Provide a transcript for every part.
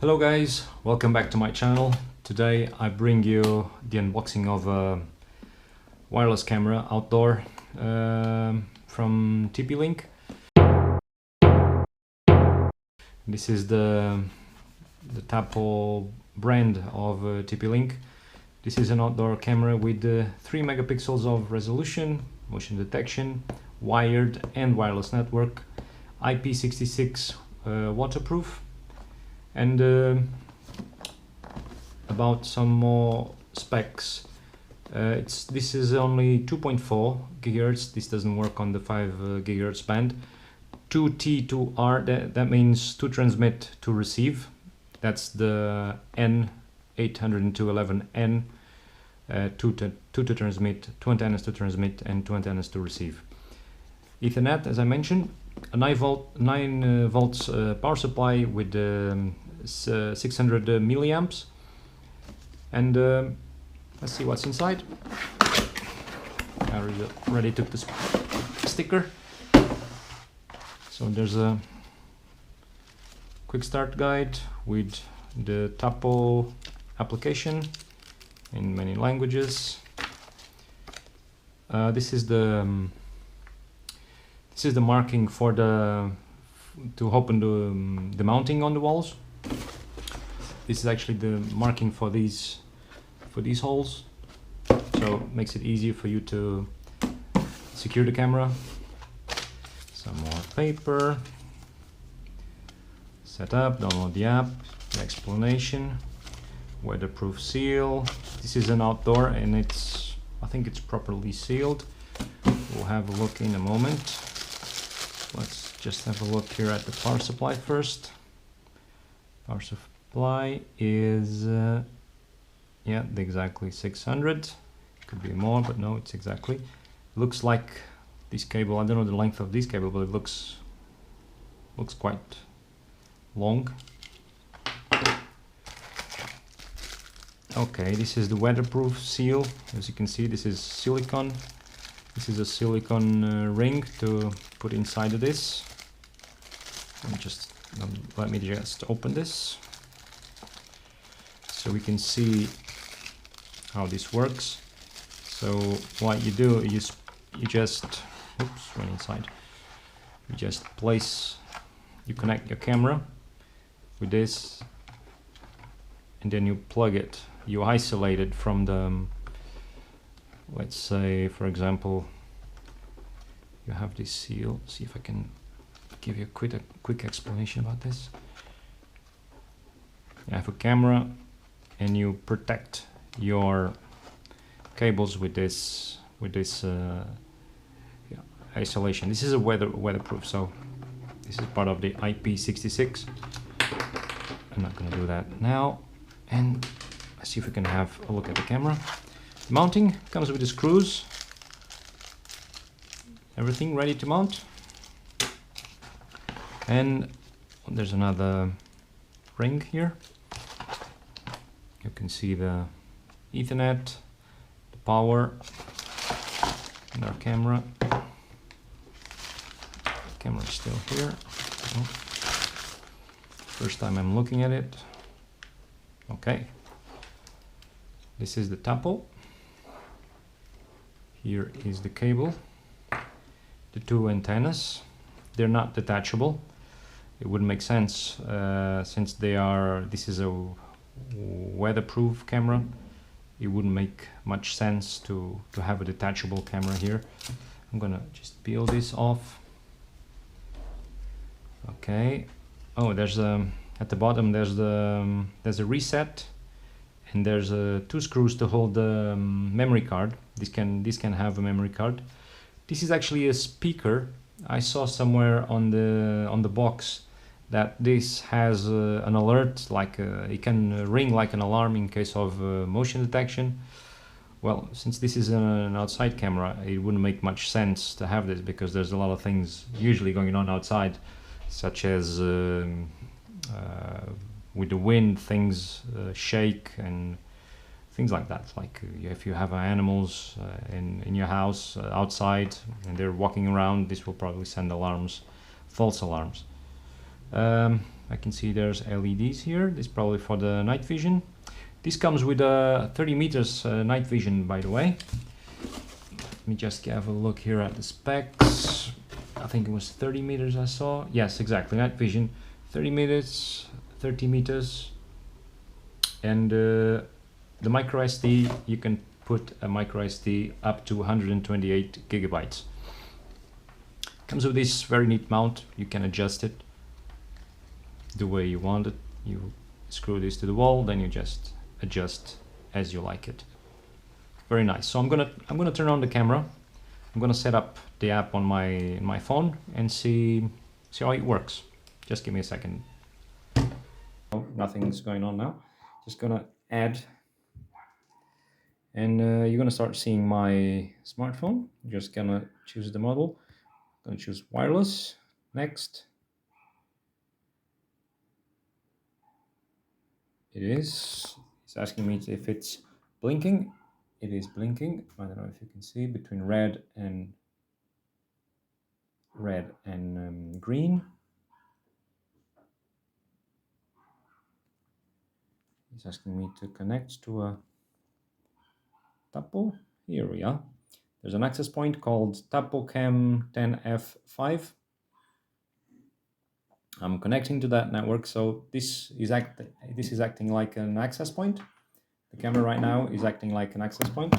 Hello guys, welcome back to my channel. Today I bring you the unboxing of a wireless camera outdoor from TP-Link. This is the Tapo brand of TP-Link. This is an outdoor camera with 3 megapixels of resolution, motion detection, wired and wireless network, IP66 waterproof. And about some more specs. This is only 2.4 gigahertz. This doesn't work on the 5 gigahertz band. 2T to R, that means to transmit to receive. That's the N802.11n. 2 to transmit, 2 antennas to transmit, and 2 antennas to receive. Ethernet, as I mentioned, a 9 volts power supply with 600 milliamps. And let's see what's inside. I already took the sticker. So there's a quick start guide with the Tapo application in many languages. This is the marking for to open the mounting on the walls. This is actually the marking for these holes, so it makes it easier for you to secure the camera. Some more paper. Set up, download the app, the explanation, weatherproof seal. This is an outdoor and I think it's properly sealed. We'll have a look in a moment. Let's just have a look here at the power supply first. Power supply is yeah, exactly 600. Could be more, but no, it's exactly. Looks like this cable, I don't know the length of this cable, but it looks quite long. Okay, this is the weatherproof seal. As you can see, this is silicone. This is a silicone ring to put inside of this. Let me just open this so we can see how this works. So what you do is you just went inside. You just you connect your camera with this, and then you plug it. You isolate it from the, let's say, for example, you have this seal. See if I can give you a quick explanation about this. You have a camera and you protect your cables with this isolation. This is a weatherproof, so this is part of the IP66. I'm not going to do that now, and let's see if we can have a look at the camera. The mounting comes with the screws, everything ready to mount, and there's another ring here. You can see the Ethernet, the power, and our camera. The camera is still here. Oh. First time I'm looking at it. Okay. This is the Tapo. Here is the cable. The 2 antennas. They're not detachable. It wouldn't make sense since this is a weatherproof camera. It wouldn't make much sense to have a detachable camera here. I'm gonna just peel this off. Okay. Oh, there's at the bottom there's a reset, and there's 2 screws to hold the memory card. This can have a memory card. This is actually a speaker. I saw somewhere on the box that this has an alert, like it can ring like an alarm in case of motion detection. Well, since this is an outside camera, it wouldn't make much sense to have this, because there's a lot of things usually going on outside, such as with the wind, things shake and things like that. Like if you have animals in your house outside and they're walking around, this will probably send alarms, false alarms. I can see there's LEDs here. This is probably for the night vision. This comes with a 30 meters night vision, by the way. Let me just have a look here at the specs. I think it was 30 meters I saw. Yes, exactly, night vision. 30 meters, 30 meters. And the micro SD, you can put a micro SD up to 128 gigabytes. Comes with this very neat mount. You can adjust it the way you want it. You screw this to the wall, then you just adjust as you like it. Very nice. So I'm gonna turn on the camera. I'm gonna set up the app on my phone and see how it works. Just give me a second. Oh, nothing's going on now. Just gonna add, and you're gonna start seeing my smartphone. Just gonna choose the model. Gonna choose wireless. Next. It is. It's asking me if it's blinking. It is blinking. I don't know if you can see between red and green. It's asking me to connect to a Tapo. Here we are. There's an access point called Tapo Cam10F5. I'm connecting to that network, so this is acting like an access point. The camera right now is acting like an access point.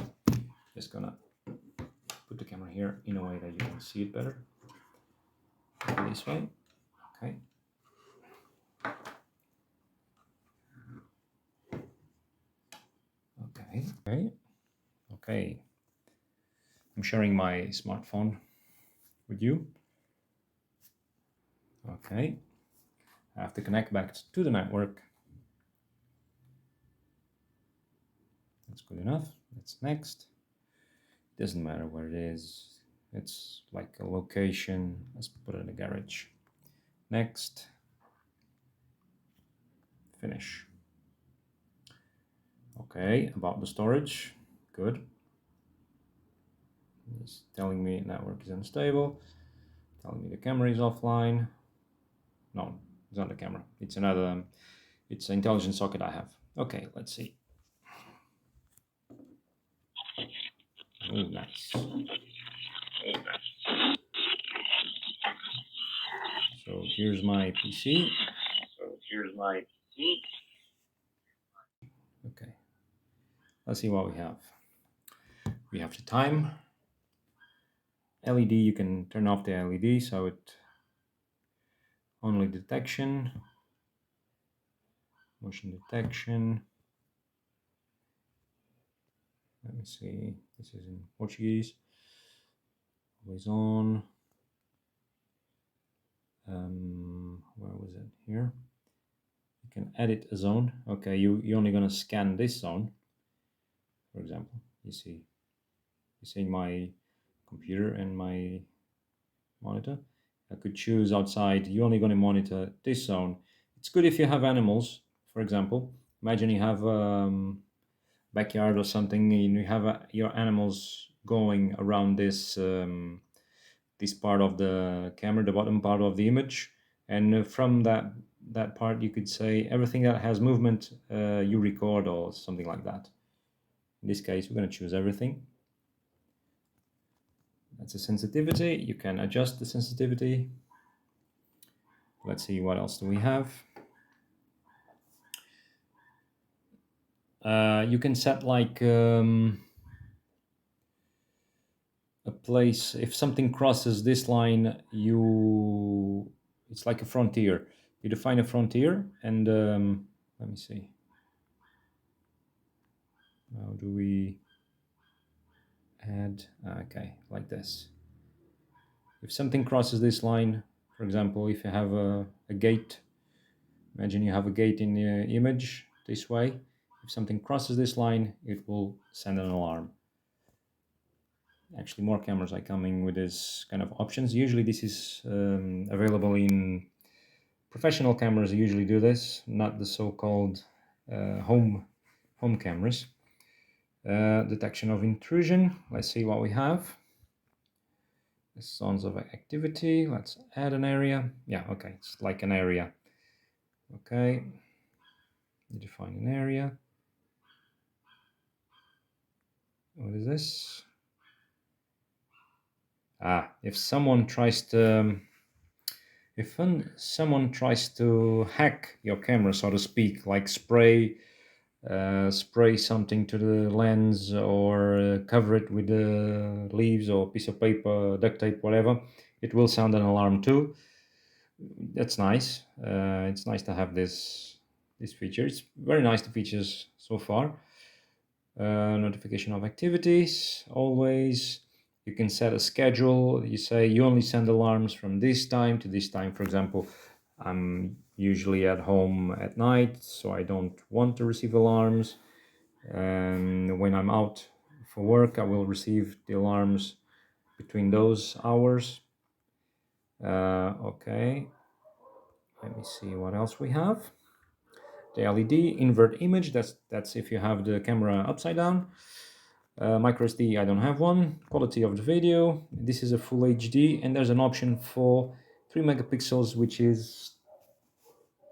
Just gonna put the camera here in a way that you can see it better. This way. Okay. Okay. I'm sharing my smartphone with you. Okay. I have to connect back to the network. That's good enough. That's next. Doesn't matter where it is. It's like a location. Let's put it in the garage. Next. Finish. Okay, about the storage. Good. It's telling me network is unstable. Telling me the camera is offline. No, it's not the camera. It's another. It's an intelligent socket I have. Okay, let's see. Oh, nice. So here's my PC. Okay. Let's see what we have. We have the time. LED, you can turn off the LED so it only detection. Motion detection. Let me see. This is in Portuguese. Always on. Where was it? Here. You can edit a zone. Okay, you're only gonna scan this zone. For example, you see my computer and my monitor. I could choose outside. You're only gonna monitor this zone. It's good if you have animals. For example, imagine you have backyard or something, and you have your animals going around this this part of the camera, the bottom part of the image, and from that part you could say everything that has movement you record or something like that. In this case, we're going to choose everything. That's a sensitivity. You can adjust the sensitivity. Let's see, what else do we have? You can set like a place. If something crosses this line, it's like a frontier. You define a frontier, and let me see. How do we add? Okay, like this. If something crosses this line, for example, if you have a gate, imagine you have a gate in the image this way. If something crosses this line, it will send an alarm. Actually, more cameras are coming with this kind of options. Usually this is available in professional cameras. Usually do this, not the so-called home cameras. Detection of intrusion. Let's see what we have. Zones of activity. Let's add an area. Yeah, okay, it's like an area. Okay, you define an area. What is this? If someone tries to someone tries to hack your camera, so to speak, like spray something to the lens, or cover it with leaves or piece of paper, duct tape, whatever, it will sound an alarm too. That's nice. It's nice to have this feature. It's very nice, the features so far. Notification of activities, always. You can set a schedule. You say you only send alarms from this time to this time. For example, I'm usually at home at night, so I don't want to receive alarms. And when I'm out for work, I will receive the alarms between those hours. Okay, let me see what else we have. The LED invert image, that's if you have the camera upside down. Micro SD, I don't have one. Quality of the video, this is a full HD, and there's an option for 3 megapixels, which is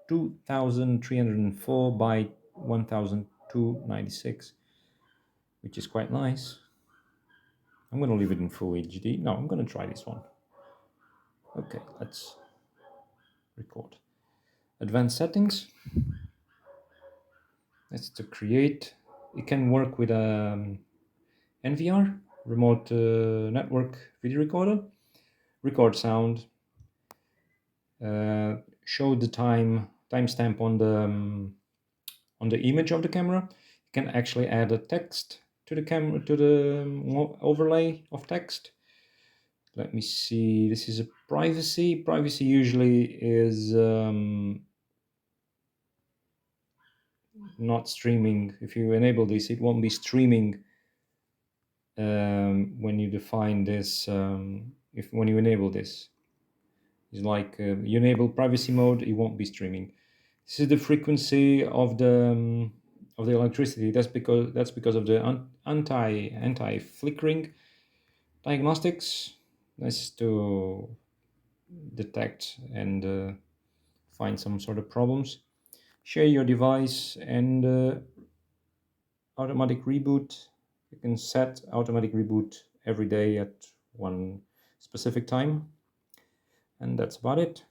2304 by 1296, which is quite nice. I'm going to leave it in full HD. No, I'm going to try this one. Okay, let's record. Advanced settings. That's to create. It can work with NVR, remote network video recorder. Record sound. Show the timestamp on the image of the camera. You can actually add a text to the camera, to the overlay of text. Let me see. This is a privacy. Privacy usually is not streaming. If you enable this, it won't be streaming when you define this. When you enable this, it's like you enable privacy mode, it won't be streaming. This is the frequency of the electricity. That's because of the anti flickering diagnostics. That's to detect and find some sort of problems. Share your device and automatic reboot. You can set automatic reboot every day at one specific time, and that's about it.